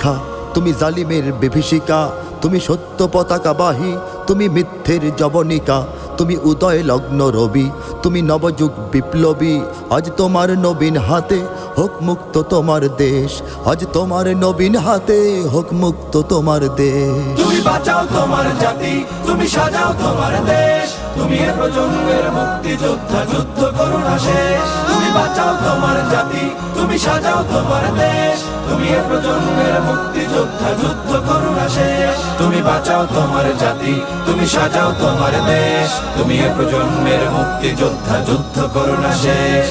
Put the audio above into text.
শিক্ষা, তুমি জালিমের বিভীষিকা, তুমি সত্য পতাকাবাহী, তুমি মিথ্যের জবনিকা, তুমি উদয় লগ্ন রবি, তুমি নবযুগ বিপ্লবী। আজ তোমার নবীন হাতে হোক মুক্ত তোমার দেশ, আজ তোমার নবীন হাতে হোক মুক্ত তোমার দেশ। তুমি বাঁচাও তোমার জাতি, তুমি সাজাও তোমার দেশ, তুমি এ প্রজন্মের মুক্তিযোদ্ধা, যুদ্ধ করো না শেষ। তুমি বাঁচাও তোমার জাতি, তুমি সাজাও তোমার দেশ, তুমি এ প্রজন্মের মুক্তিযোদ্ধা, যুদ্ধ করো না শেষ। তুমি বাঁচাও তোমার জাতি, তুমি সাজাও তোমার দেশ, তুমি এ প্রজন্মের মুক্তিযোদ্ধা, যুদ্ধ করো না শেষ।